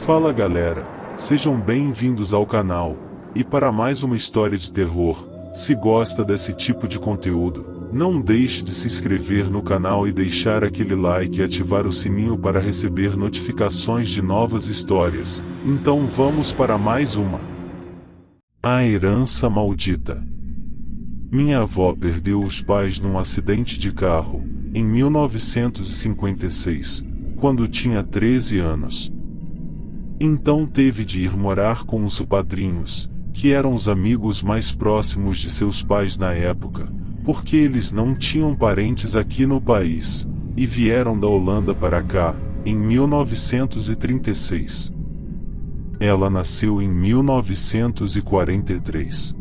Fala galera, sejam bem-vindos ao canal, e para mais uma história de terror. Se gosta desse tipo de conteúdo, não deixe de se inscrever no canal e deixar aquele like e ativar o sininho para receber notificações de novas histórias. Então vamos para mais uma. A herança maldita. Minha avó perdeu os pais num acidente de carro, em 1956, quando tinha 13 anos. Então teve de ir morar com os padrinhos, que eram os amigos mais próximos de seus pais na época, porque eles não tinham parentes aqui no país, e vieram da Holanda para cá, em 1936. Ela nasceu em 1943.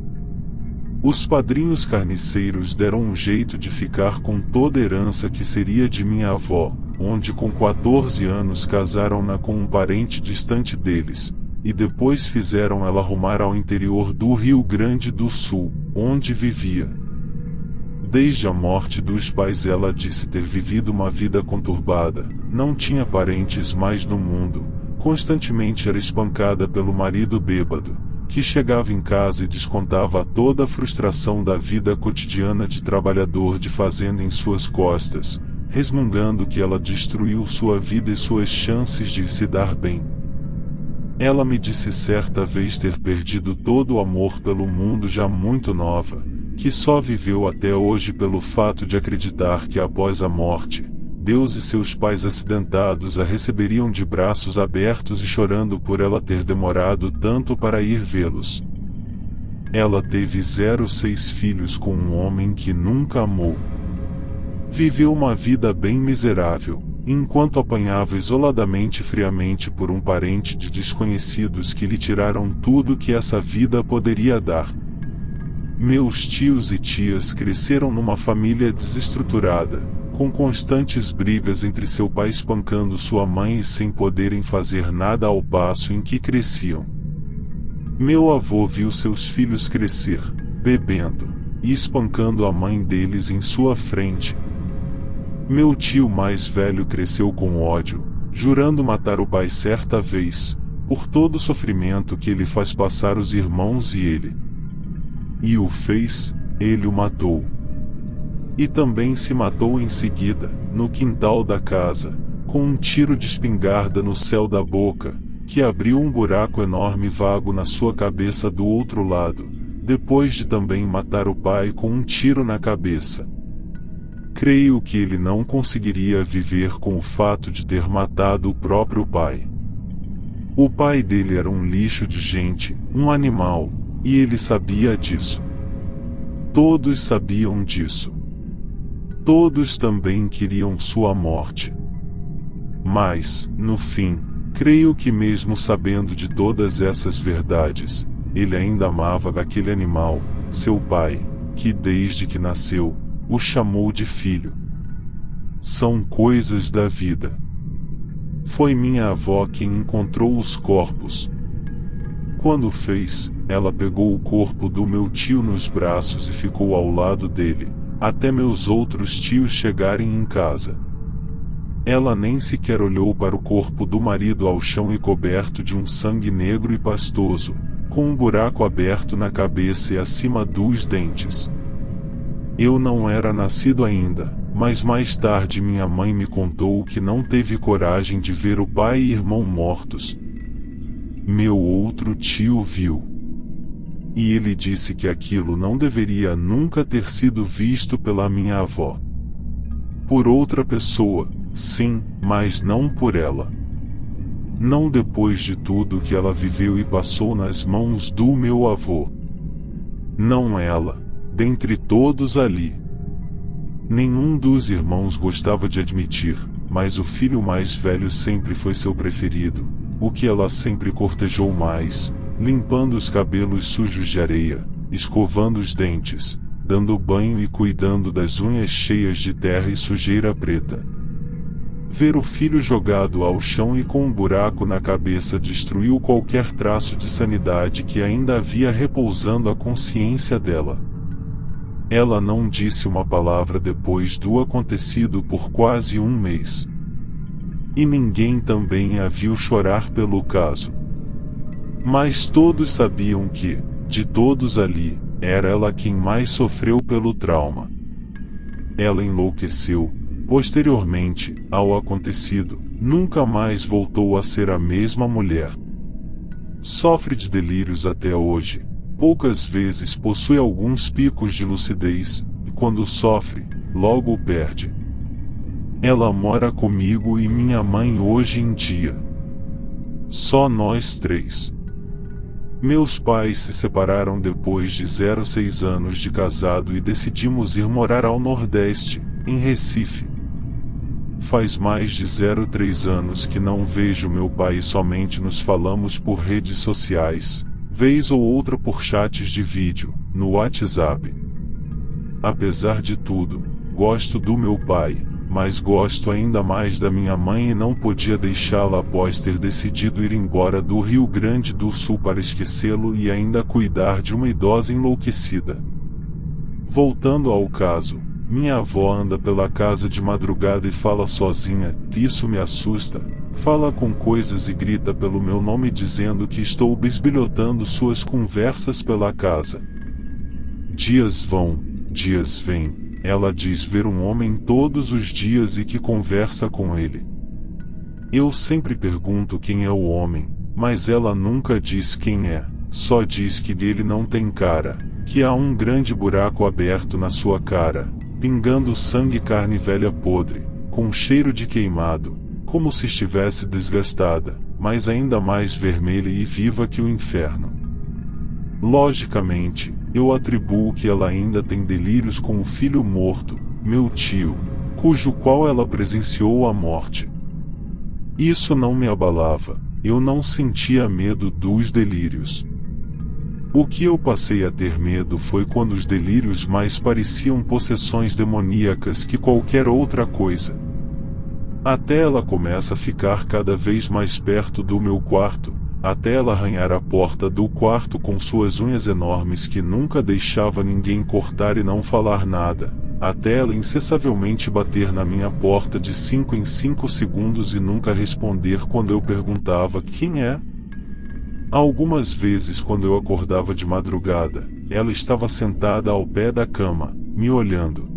Os padrinhos carniceiros deram um jeito de ficar com toda a herança que seria de minha avó, onde com 14 anos casaram-na com um parente distante deles, e depois fizeram ela rumar ao interior do Rio Grande do Sul, onde vivia. Desde a morte dos pais ela disse ter vivido uma vida conturbada, não tinha parentes mais no mundo, constantemente era espancada pelo marido bêbado, que chegava em casa e descontava toda a frustração da vida cotidiana de trabalhador de fazenda em suas costas, resmungando que ela destruiu sua vida e suas chances de se dar bem. Ela me disse certa vez ter perdido todo o amor pelo mundo já muito nova, que só viveu até hoje pelo fato de acreditar que após a morte, Deus e seus pais acidentados a receberiam de braços abertos e chorando por ela ter demorado tanto para ir vê-los. Ela teve 6 filhos com um homem que nunca amou. Viveu uma vida bem miserável, enquanto apanhava isoladamente e friamente por um parente de desconhecidos que lhe tiraram tudo que essa vida poderia dar. Meus tios e tias cresceram numa família desestruturada, com constantes brigas entre seu pai espancando sua mãe e sem poderem fazer nada ao passo em que cresciam. Meu avô viu seus filhos crescer, bebendo, e espancando a mãe deles em sua frente. Meu tio mais velho cresceu com ódio, jurando matar o pai certa vez, por todo o sofrimento que ele faz passar os irmãos e ele. E o fez, ele o matou. E também se matou em seguida, no quintal da casa, com um tiro de espingarda no céu da boca, que abriu um buraco enorme vago na sua cabeça do outro lado, depois de também matar o pai com um tiro na cabeça. Creio que ele não conseguiria viver com o fato de ter matado o próprio pai. O pai dele era um lixo de gente, um animal, e ele sabia disso. Todos sabiam disso. Todos também queriam sua morte. Mas, no fim, creio que mesmo sabendo de todas essas verdades, ele ainda amava aquele animal, seu pai, que desde que nasceu, o chamou de filho. São coisas da vida. Foi minha avó quem encontrou os corpos. Quando fez, ela pegou o corpo do meu tio nos braços e ficou ao lado dele, até meus outros tios chegarem em casa. Ela nem sequer olhou para o corpo do marido ao chão e coberto de um sangue negro e pastoso, com um buraco aberto na cabeça e acima dos dentes. Eu não era nascido ainda, mas mais tarde minha mãe me contou que não teve coragem de ver o pai e irmão mortos. Meu outro tio viu. E ele disse que aquilo não deveria nunca ter sido visto pela minha avó. Por outra pessoa, sim, mas não por ela. Não depois de tudo que ela viveu e passou nas mãos do meu avô. Não ela. Dentre todos ali. Nenhum dos irmãos gostava de admitir, mas o filho mais velho sempre foi seu preferido, o que ela sempre cortejou mais, limpando os cabelos sujos de areia, escovando os dentes, dando banho e cuidando das unhas cheias de terra e sujeira preta. Ver o filho jogado ao chão e com um buraco na cabeça destruiu qualquer traço de sanidade que ainda havia repousando a consciência dela. Ela não disse uma palavra depois do acontecido por quase um mês. E ninguém também a viu chorar pelo caso. Mas todos sabiam que, de todos ali, era ela quem mais sofreu pelo trauma. Ela enlouqueceu. Posteriormente, ao acontecido, nunca mais voltou a ser a mesma mulher. Sofre de delírios até hoje. Poucas vezes possui alguns picos de lucidez, e quando sofre, logo o perde. Ela mora comigo e minha mãe hoje em dia. Só nós três. Meus pais se separaram depois de 06 anos de casado e decidimos ir morar ao Nordeste, em Recife. Faz mais de 03 anos que não vejo meu pai e somente nos falamos por redes sociais, vez ou outra por chats de vídeo, no WhatsApp. Apesar de tudo, gosto do meu pai, mas gosto ainda mais da minha mãe e não podia deixá-la após ter decidido ir embora do Rio Grande do Sul para esquecê-lo e ainda cuidar de uma idosa enlouquecida. Voltando ao caso, minha avó anda pela casa de madrugada e fala sozinha, isso me assusta, fala com coisas e grita pelo meu nome dizendo que estou bisbilhotando suas conversas pela casa. Dias vão, dias vêm, ela diz ver um homem todos os dias e que conversa com ele. Eu sempre pergunto quem é o homem, mas ela nunca diz quem é, só diz que ele não tem cara, que há um grande buraco aberto na sua cara, pingando sangue e carne velha podre, com cheiro de queimado, como se estivesse desgastada, mas ainda mais vermelha e viva que o inferno. Logicamente, eu atribuo que ela ainda tem delírios com o filho morto, meu tio, cujo qual ela presenciou a morte. Isso não me abalava, eu não sentia medo dos delírios. O que eu passei a ter medo foi quando os delírios mais pareciam possessões demoníacas que qualquer outra coisa. Até ela começa a ficar cada vez mais perto do meu quarto, até ela arranhar a porta do quarto com suas unhas enormes que nunca deixava ninguém cortar e não falar nada, até ela incessavelmente bater na minha porta de 5 em 5 segundos e nunca responder quando eu perguntava quem é. Algumas vezes quando eu acordava de madrugada, ela estava sentada ao pé da cama, me olhando.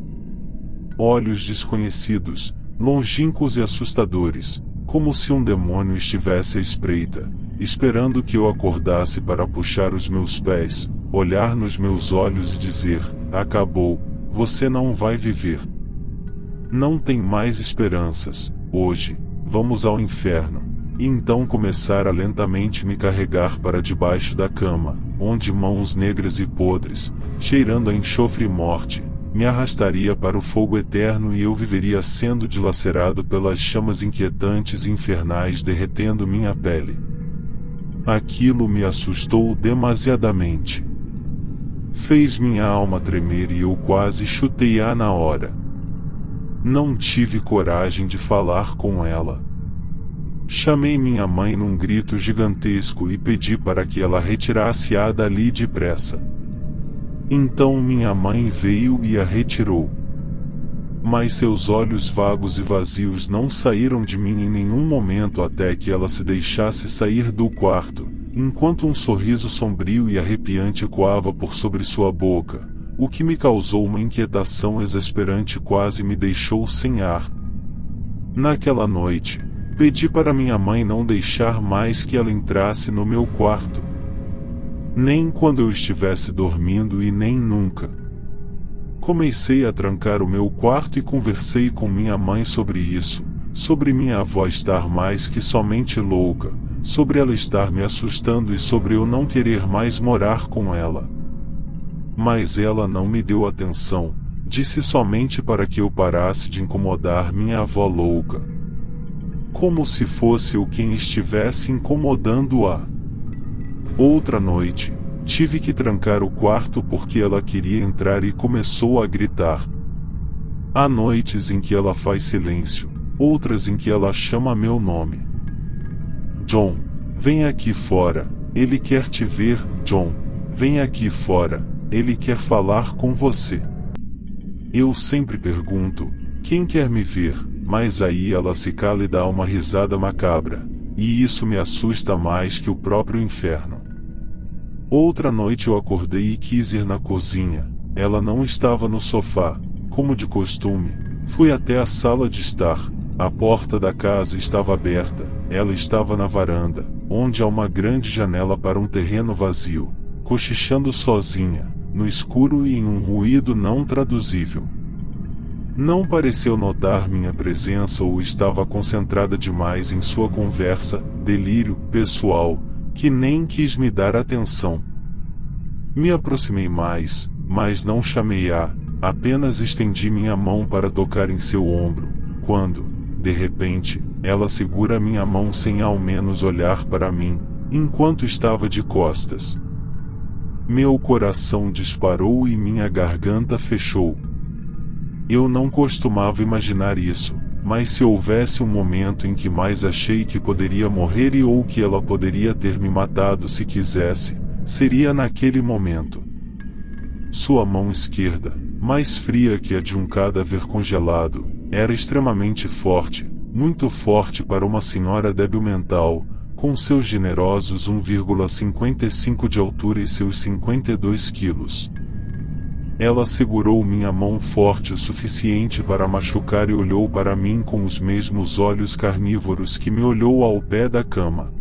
Olhos desconhecidos, longínquos e assustadores, como se um demônio estivesse à espreita, esperando que eu acordasse para puxar os meus pés, olhar nos meus olhos e dizer: acabou, você não vai viver. Não tem mais esperanças, hoje, vamos ao inferno. E então começar a lentamente me carregar para debaixo da cama, onde mãos negras e podres, cheirando a enxofre e morte, me arrastaria para o fogo eterno e eu viveria sendo dilacerado pelas chamas inquietantes e infernais derretendo minha pele. Aquilo me assustou demasiadamente. Fez minha alma tremer e eu quase chutei-a na hora. Não tive coragem de falar com ela. Chamei minha mãe num grito gigantesco e pedi para que ela retirasse-a dali depressa. Então minha mãe veio e a retirou. Mas seus olhos vagos e vazios não saíram de mim em nenhum momento até que ela se deixasse sair do quarto, enquanto um sorriso sombrio e arrepiante ecoava por sobre sua boca, o que me causou uma inquietação exasperante e quase me deixou sem ar. Naquela noite, pedi para minha mãe não deixar mais que ela entrasse no meu quarto. Nem quando eu estivesse dormindo e nem nunca. Comecei a trancar o meu quarto e conversei com minha mãe sobre isso, sobre minha avó estar mais que somente louca, sobre ela estar me assustando e sobre eu não querer mais morar com ela. Mas ela não me deu atenção, disse somente para que eu parasse de incomodar minha avó louca. Como se fosse eu quem estivesse incomodando-a. Outra noite, tive que trancar o quarto porque ela queria entrar e começou a gritar. Há noites em que ela faz silêncio, outras em que ela chama meu nome. John, vem aqui fora, ele quer te ver, John, vem aqui fora, ele quer falar com você. Eu sempre pergunto, quem quer me ver, mas aí ela se cala e dá uma risada macabra, e isso me assusta mais que o próprio inferno. Outra noite eu acordei e quis ir na cozinha. Ela não estava no sofá, como de costume. Fui até a sala de estar. A porta da casa estava aberta. Ela estava na varanda, onde há uma grande janela para um terreno vazio, cochichando sozinha, no escuro e em um ruído não traduzível. Não pareceu notar minha presença ou estava concentrada demais em sua conversa, delírio pessoal, que nem quis me dar atenção. Me aproximei mais, mas não chamei-a, apenas estendi minha mão para tocar em seu ombro, quando, de repente, ela segura minha mão sem ao menos olhar para mim, enquanto estava de costas. Meu coração disparou e minha garganta fechou. Eu não costumava imaginar isso, mas se houvesse um momento em que mais achei que poderia morrer e ou que ela poderia ter me matado se quisesse, seria naquele momento. Sua mão esquerda, mais fria que a de um cadáver congelado, era extremamente forte, muito forte para uma senhora débil mental, com seus generosos 1,55 de altura e seus 52 quilos. Ela segurou minha mão forte o suficiente para machucar e olhou para mim com os mesmos olhos carnívoros que me olhou ao pé da cama.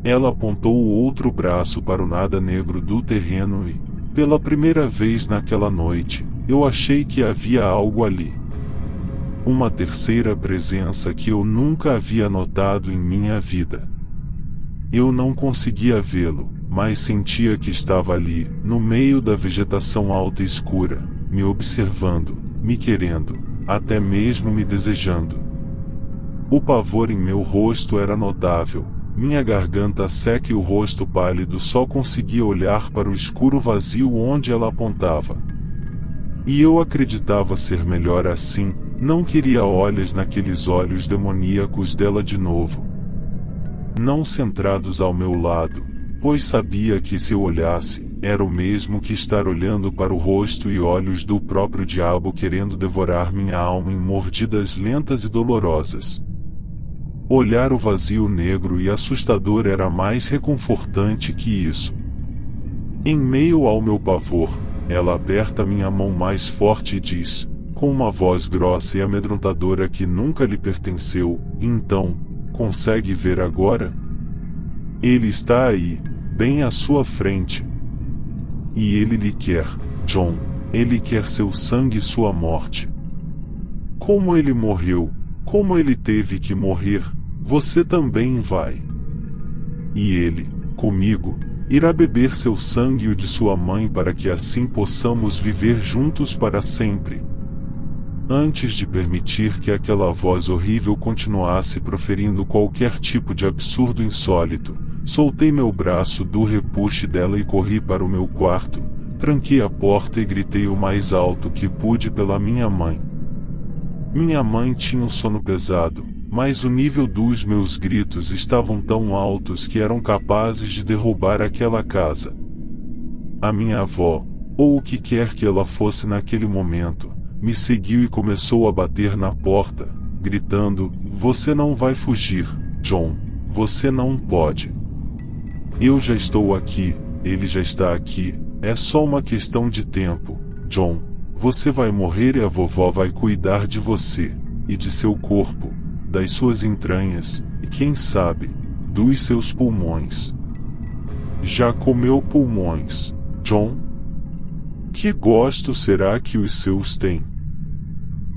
Ela apontou o outro braço para o nada negro do terreno e, pela primeira vez naquela noite, eu achei que havia algo ali. Uma terceira presença que eu nunca havia notado em minha vida. Eu não conseguia vê-lo, mas sentia que estava ali, no meio da vegetação alta e escura, me observando, me querendo, até mesmo me desejando. O pavor em meu rosto era notável, minha garganta seca e o rosto pálido só conseguia olhar para o escuro vazio onde ela apontava. E eu acreditava ser melhor assim, não queria olhos naqueles olhos demoníacos dela de novo. Não centrados ao meu lado, pois sabia que se eu olhasse, era o mesmo que estar olhando para o rosto e olhos do próprio diabo querendo devorar minha alma em mordidas lentas e dolorosas. Olhar o vazio negro e assustador era mais reconfortante que isso. Em meio ao meu pavor, ela aperta minha mão mais forte e diz, com uma voz grossa e amedrontadora que nunca lhe pertenceu, então, consegue ver agora? Ele está aí, bem à sua frente. E ele lhe quer, John, ele quer seu sangue e sua morte. Como ele morreu, como ele teve que morrer, você também vai. E ele, comigo, irá beber seu sangue e o de sua mãe para que assim possamos viver juntos para sempre. Antes de permitir que aquela voz horrível continuasse proferindo qualquer tipo de absurdo insólito, soltei meu braço do repuxe dela e corri para o meu quarto, tranquei a porta e gritei o mais alto que pude pela minha mãe. Minha mãe tinha um sono pesado, mas o nível dos meus gritos estavam tão altos que eram capazes de derrubar aquela casa. A minha avó, ou o que quer que ela fosse naquele momento, me seguiu e começou a bater na porta, gritando, "Você não vai fugir, John, você não pode. Eu já estou aqui, ele já está aqui, é só uma questão de tempo, John, você vai morrer e a vovó vai cuidar de você, e de seu corpo, das suas entranhas, e quem sabe, dos seus pulmões. Já comeu pulmões, John? Que gosto será que os seus têm?"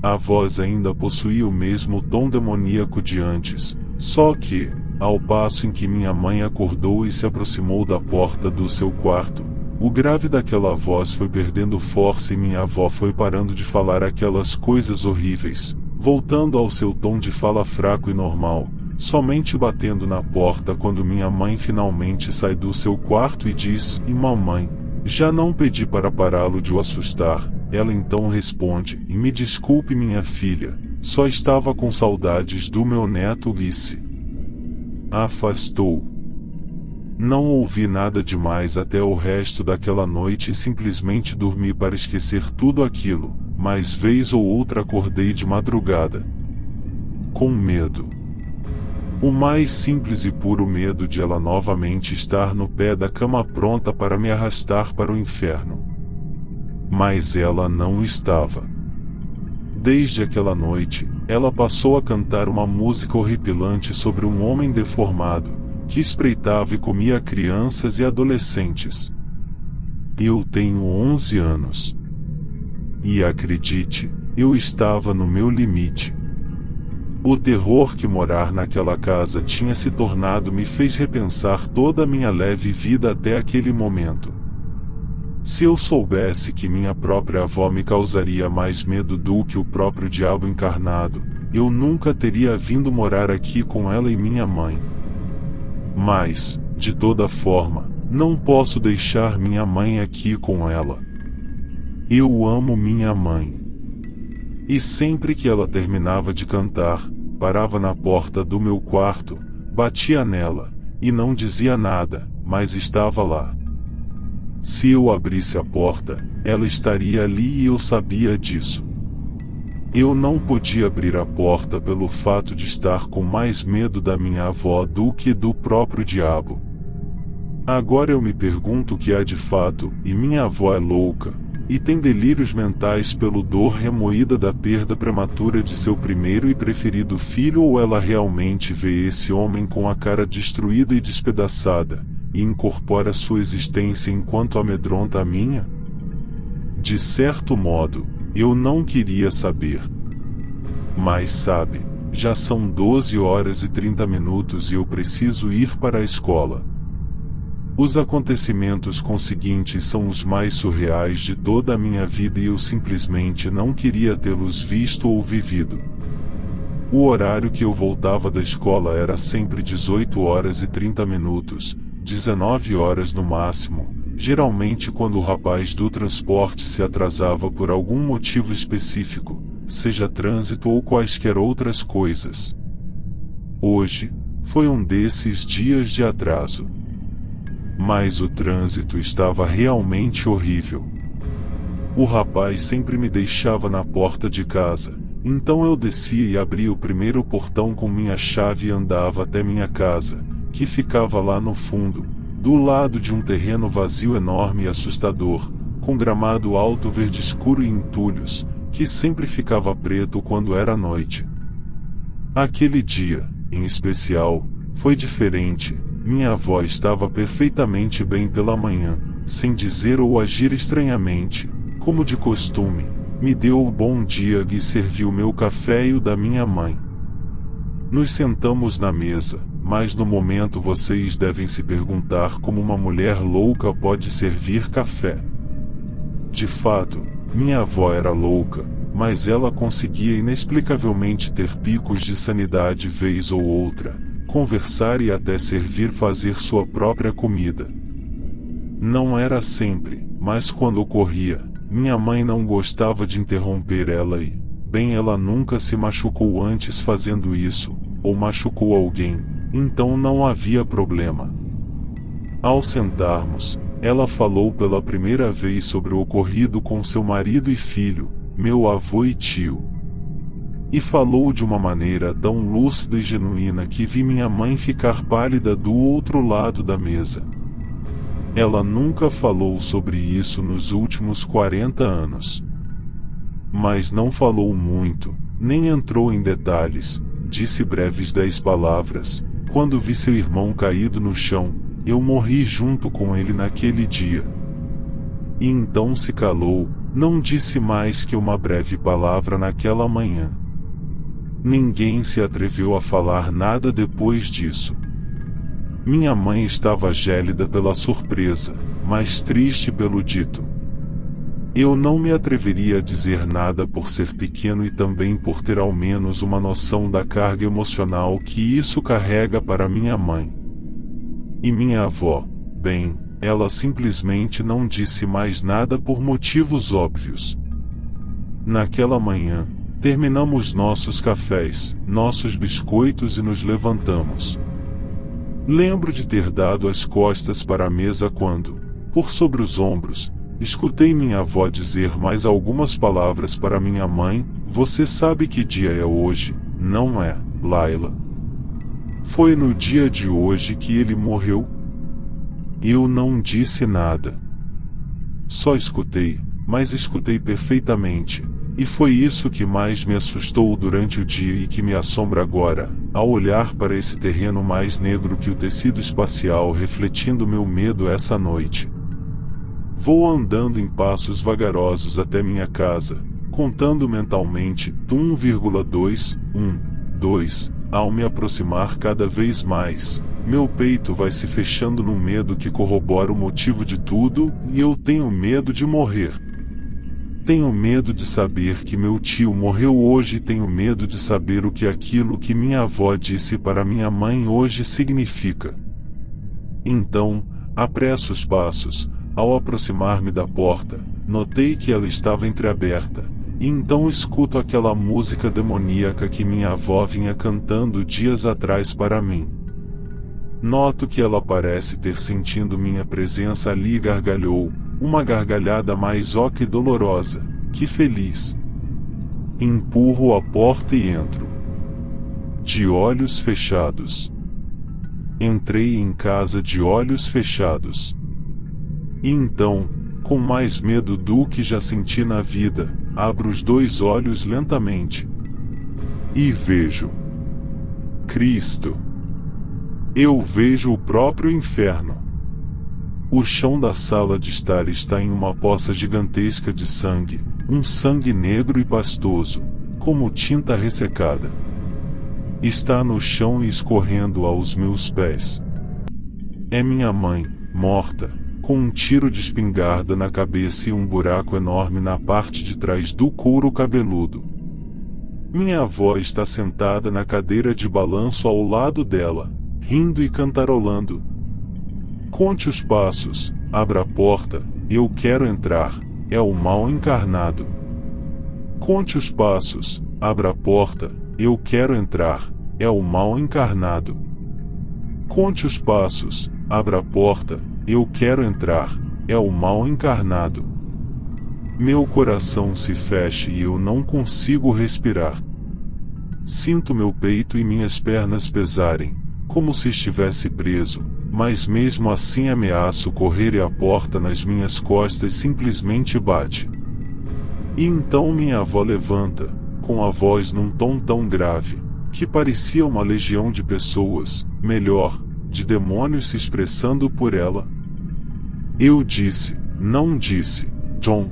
A voz ainda possuía o mesmo tom demoníaco de antes, só que, ao passo em que minha mãe acordou e se aproximou da porta do seu quarto, o grave daquela voz foi perdendo força e minha avó foi parando de falar aquelas coisas horríveis, voltando ao seu tom de fala fraco e normal, somente batendo na porta quando minha mãe finalmente sai do seu quarto e diz, "E mamãe, já não pedi para pará-lo de o assustar." Ela então responde, "E me desculpe minha filha, só estava com saudades do meu neto Ulisses." Afastou. Não ouvi nada demais até o resto daquela noite e simplesmente dormi para esquecer tudo aquilo, mas vez ou outra acordei de madrugada. com medo. O mais simples e puro medo de ela novamente estar no pé da cama pronta para me arrastar para o inferno. Mas ela não estava. Desde aquela noite, ela passou a cantar uma música horripilante sobre um homem deformado, que espreitava e comia crianças e adolescentes. Eu tenho 11 anos. E acredite, eu estava no meu limite. O terror que morar naquela casa tinha se tornado me fez repensar toda a minha leve vida até aquele momento. Se eu soubesse que minha própria avó me causaria mais medo do que o próprio diabo encarnado, eu nunca teria vindo morar aqui com ela e minha mãe. Mas, de toda forma, não posso deixar minha mãe aqui com ela. Eu amo minha mãe. E sempre que ela terminava de cantar, parava na porta do meu quarto, batia nela, e não dizia nada, mas estava lá. Se eu abrisse a porta, ela estaria ali e eu sabia disso. Eu não podia abrir a porta pelo fato de estar com mais medo da minha avó do que do próprio diabo. Agora eu me pergunto o que há de fato, e minha avó é louca, e tem delírios mentais pelo dor remoída da perda prematura de seu primeiro e preferido filho, ou ela realmente vê esse homem com a cara destruída e despedaçada, e incorpora sua existência enquanto amedronta a minha? De certo modo, eu não queria saber. Mas sabe, já são 12 horas e 30 minutos e eu preciso ir para a escola. Os acontecimentos conseguintes são os mais surreais de toda a minha vida e eu simplesmente não queria tê-los visto ou vivido. O horário que eu voltava da escola era sempre 18 horas e 30 minutos, 19 horas no máximo, geralmente quando o rapaz do transporte se atrasava por algum motivo específico, seja trânsito ou quaisquer outras coisas. Hoje, foi um desses dias de atraso. Mas o trânsito estava realmente horrível. O rapaz sempre me deixava na porta de casa, então eu descia e abria o primeiro portão com minha chave e andava até minha casa, que ficava lá no fundo, do lado de um terreno vazio enorme e assustador, com gramado alto verde escuro e entulhos, que sempre ficava preto quando era noite. Aquele dia, em especial, foi diferente. Minha avó estava perfeitamente bem pela manhã, sem dizer ou agir estranhamente, como de costume, me deu o bom dia e serviu meu café e o da minha mãe. Nos sentamos na mesa, mas no momento vocês devem se perguntar como uma mulher louca pode servir café. De fato, minha avó era louca, mas ela conseguia inexplicavelmente ter picos de sanidade vez ou outra, conversar e até servir fazer sua própria comida. Não era sempre, mas quando ocorria, minha mãe não gostava de interromper ela e, bem, ela nunca se machucou antes fazendo isso, ou machucou alguém, então não havia problema. Ao sentarmos, ela falou pela primeira vez sobre o ocorrido com seu marido e filho, meu avô e tio. E falou de uma maneira tão lúcida e genuína que vi minha mãe ficar pálida do outro lado da mesa. Ela nunca falou sobre isso nos últimos 40 anos. Mas não falou muito, nem entrou em detalhes, disse breves 10 palavras. Quando vi seu irmão caído no chão, eu morri junto com ele naquele dia. E então se calou, não disse mais que uma breve palavra naquela manhã. Ninguém se atreveu a falar nada depois disso. Minha mãe estava gélida pela surpresa, mas triste pelo dito. Eu não me atreveria a dizer nada por ser pequeno e também por ter ao menos uma noção da carga emocional que isso carrega para minha mãe. E minha avó, bem, ela simplesmente não disse mais nada por motivos óbvios. Naquela manhã, terminamos nossos cafés, nossos biscoitos e nos levantamos. Lembro de ter dado as costas para a mesa quando, por sobre os ombros, escutei minha avó dizer mais algumas palavras para minha mãe. Você sabe que dia é hoje, não é? Laila. Foi no dia de hoje que ele morreu? Eu não disse nada. Só escutei, mas escutei perfeitamente, e foi isso que mais me assustou durante o dia e que me assombra agora, ao olhar para esse terreno mais negro que o tecido espacial refletindo meu medo essa noite. Vou andando em passos vagarosos até minha casa, contando mentalmente 1,2, 2, ao me aproximar cada vez mais. Meu peito vai se fechando num medo que corrobora o motivo de tudo, e eu tenho medo de morrer. Tenho medo de saber que meu tio morreu hoje e tenho medo de saber o que aquilo que minha avó disse para minha mãe hoje significa. Então, apresso os passos. Ao aproximar-me da porta, notei que ela estava entreaberta, e então escuto aquela música demoníaca que minha avó vinha cantando dias atrás para mim. Noto que ela parece ter sentido minha presença ali e gargalhou, uma gargalhada mais oca e dolorosa, que feliz. Empurro a porta e entro. De olhos fechados. Entrei em casa de olhos fechados. E então, com mais medo do que já senti na vida, abro os dois olhos lentamente. E vejo Cristo. Eu vejo o próprio inferno. O chão da sala de estar está em uma poça gigantesca de sangue, um sangue negro e pastoso, como tinta ressecada. Está no chão e escorrendo aos meus pés. É minha mãe, morta, com um tiro de espingarda na cabeça e um buraco enorme na parte de trás do couro cabeludo. Minha avó está sentada na cadeira de balanço ao lado dela, rindo e cantarolando. Conte os passos, abra a porta, eu quero entrar, é o mal encarnado. Conte os passos, abra a porta, eu quero entrar, é o mal encarnado. Conte os passos, abra a porta, eu quero entrar, é o mal encarnado. Meu coração se fecha e eu não consigo respirar. Sinto meu peito e minhas pernas pesarem, como se estivesse preso, mas mesmo assim ameaço correr e a porta nas minhas costas simplesmente bate. E então minha avó levanta, com a voz num tom tão grave, que parecia uma legião de pessoas, melhor, de demônios se expressando por ela. Eu disse, não disse, John.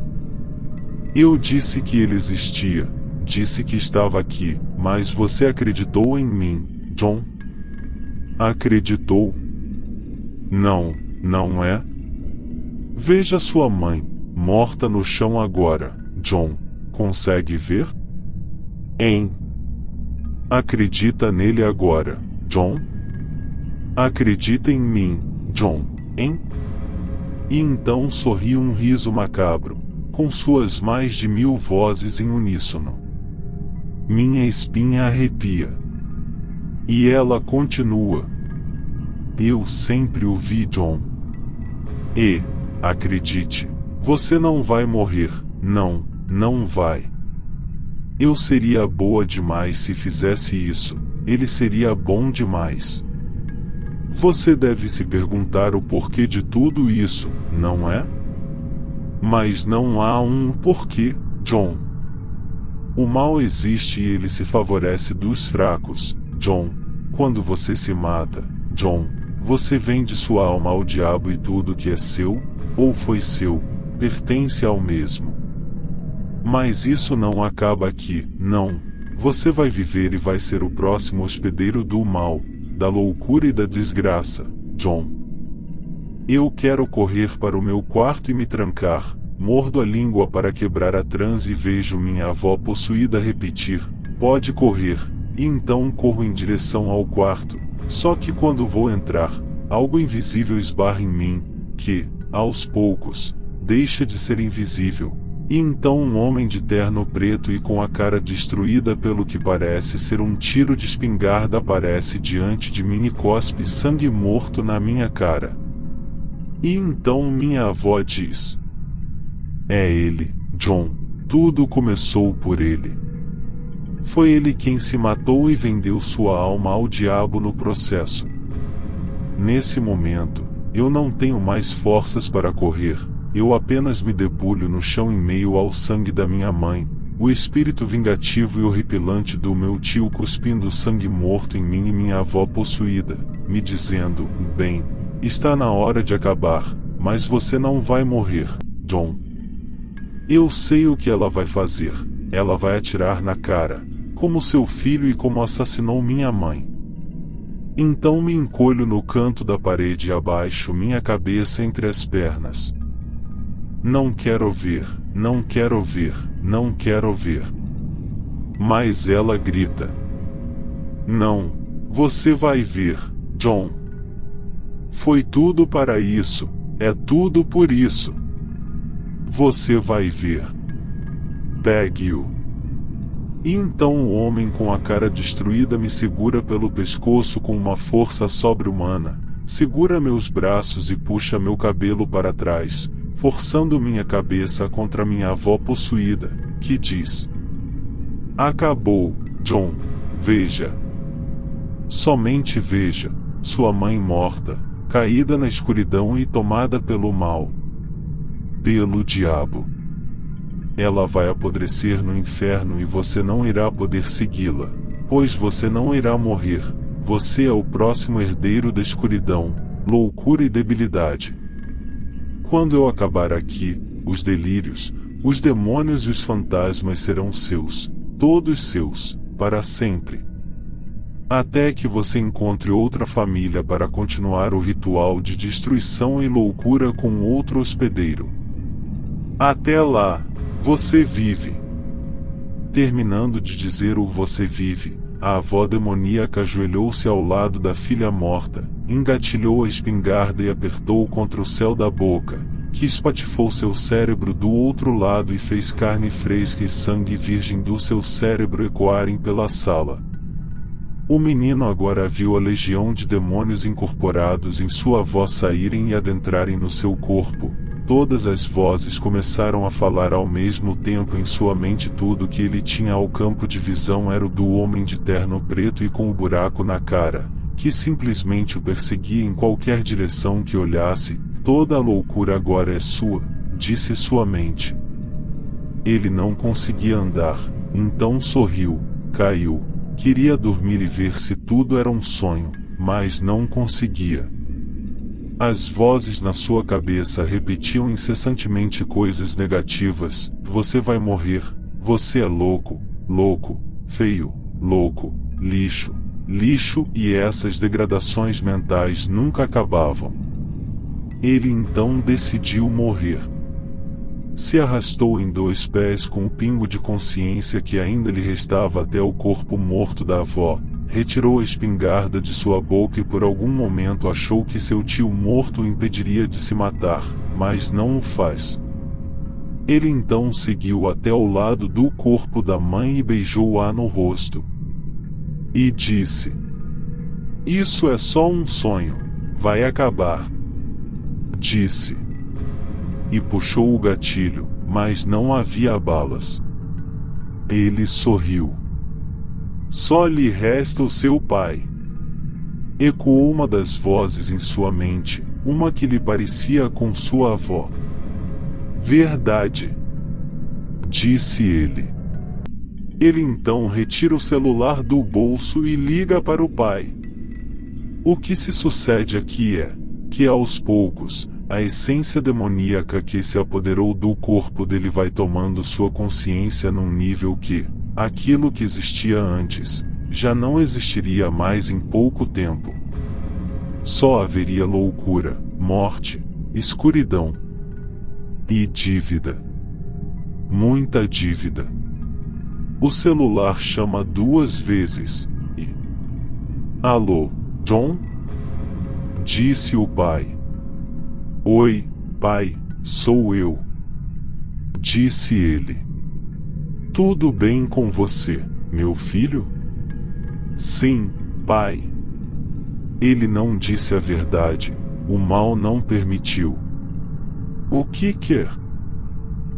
Eu disse que ele existia, disse que estava aqui, mas você acreditou em mim, John? Acreditou? Não, não é? Veja sua mãe, morta no chão agora, John. Consegue ver? Hein? Acredita nele agora, John? Acredita em mim, John, hein? E então sorriu um riso macabro, com suas mais de 1000 vozes em uníssono. Minha espinha arrepia. E ela continua. Eu sempre o vi, John. E, acredite, você não vai morrer, não, não vai. Eu seria boa demais se fizesse isso, ele seria bom demais. Você deve se perguntar o porquê de tudo isso, não é? Mas não há um porquê, John. O mal existe e ele se favorece dos fracos, John. Quando você se mata, John, você vende sua alma ao diabo e tudo que é seu, ou foi seu, pertence ao mesmo. Mas isso não acaba aqui, não. Você vai viver e vai ser o próximo hospedeiro do mal, da loucura e da desgraça, John. Eu quero correr para o meu quarto e me trancar, mordo a língua para quebrar a transe e vejo minha avó possuída repetir, pode correr, e então corro em direção ao quarto, só que quando vou entrar, algo invisível esbarra em mim, que, aos poucos, deixa de ser invisível. E então um homem de terno preto e com a cara destruída pelo que parece ser um tiro de espingarda aparece diante de mim e cospe sangue morto na minha cara. E então minha avó diz: é ele, John, tudo começou por ele. Foi ele quem se matou e vendeu sua alma ao diabo no processo. Nesse momento, eu não tenho mais forças para correr, eu apenas me debulho no chão em meio ao sangue da minha mãe, o espírito vingativo e horripilante do meu tio cuspindo sangue morto em mim e minha avó possuída, me dizendo: bem, está na hora de acabar, mas você não vai morrer, John. Eu sei o que ela vai fazer, ela vai atirar na cara, como seu filho e como assassinou minha mãe. Então me encolho no canto da parede e abaixo minha cabeça entre as pernas. Não quero ver, não quero ver, não quero ver. Mas ela grita: não, você vai ver, John. Foi tudo para isso, é tudo por isso. Você vai ver. Pegue-o. E então o homem com a cara destruída me segura pelo pescoço com uma força sobre-humana, segura meus braços e puxa meu cabelo para trás, forçando minha cabeça contra minha avó possuída, que diz: acabou, John, veja. Somente veja, sua mãe morta, caída na escuridão e tomada pelo mal. Pelo diabo. Ela vai apodrecer no inferno e você não irá poder segui-la, pois você não irá morrer, você é o próximo herdeiro da escuridão, loucura e debilidade. Quando eu acabar aqui, os delírios, os demônios e os fantasmas serão seus, todos seus, para sempre. Até que você encontre outra família para continuar o ritual de destruição e loucura com outro hospedeiro. Até lá, você vive. Terminando de dizer o você vive, a avó demoníaca ajoelhou-se ao lado da filha morta, engatilhou a espingarda e apertou contra o céu da boca, que espatifou seu cérebro do outro lado e fez carne fresca e sangue virgem do seu cérebro ecoarem pela sala. O menino agora viu a legião de demônios incorporados em sua avó saírem e adentrarem no seu corpo. Todas as vozes começaram a falar ao mesmo tempo em sua mente. Tudo que ele tinha ao campo de visão era o do homem de terno preto e com o buraco na cara, que simplesmente o perseguia em qualquer direção que olhasse. Toda a loucura agora é sua, disse sua mente. Ele não conseguia andar, então sorriu, caiu. Queria dormir e ver se tudo era um sonho, mas não conseguia. As vozes na sua cabeça repetiam incessantemente coisas negativas: você vai morrer, você é louco, louco, feio, louco, lixo, lixo, e essas degradações mentais nunca acabavam. Ele então decidiu morrer. Se arrastou em 2 pés com o pingo de consciência que ainda lhe restava até o corpo morto da avó. Retirou a espingarda de sua boca e por algum momento achou que seu tio morto o impediria de se matar, mas não o faz. Ele então seguiu até ao lado do corpo da mãe e beijou-a no rosto. E disse: isso é só um sonho, vai acabar. Disse. E puxou o gatilho, mas não havia balas. Ele sorriu. Só lhe resta o seu pai. Ecoou uma das vozes em sua mente, uma que lhe parecia com sua avó. Verdade, disse ele. Ele então retira o celular do bolso e liga para o pai. O que se sucede aqui é que aos poucos, a essência demoníaca que se apoderou do corpo dele vai tomando sua consciência num nível que, aquilo que existia antes, já não existiria mais em pouco tempo. Só haveria loucura, morte, escuridão e dívida. Muita dívida. O celular chama 2 vezes e... Alô, John? Disse o pai. Oi, pai, sou eu. Disse ele. Tudo bem com você, meu filho? Sim, pai. Ele não disse a verdade, o mal não permitiu. O que quer?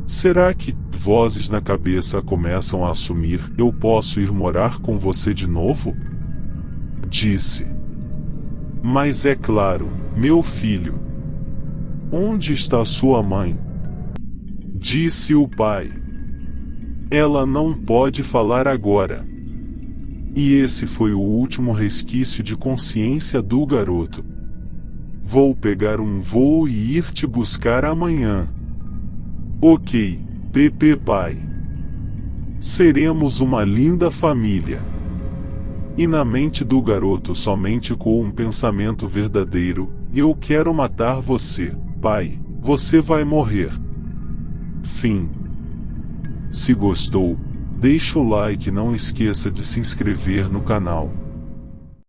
Será que vozes na cabeça começam a assumir: eu posso ir morar com você de novo? Disse. Mas é claro, meu filho. Onde está sua mãe? Disse o pai. Ela não pode falar agora. E esse foi o último resquício de consciência do garoto. Vou pegar um voo e ir te buscar amanhã. Ok, Pepe pai. Seremos uma linda família. E na mente do garoto somente ecoou um pensamento verdadeiro: eu quero matar você, pai, você vai morrer. Fim. Se gostou, deixa o like e não esqueça de se inscrever no canal.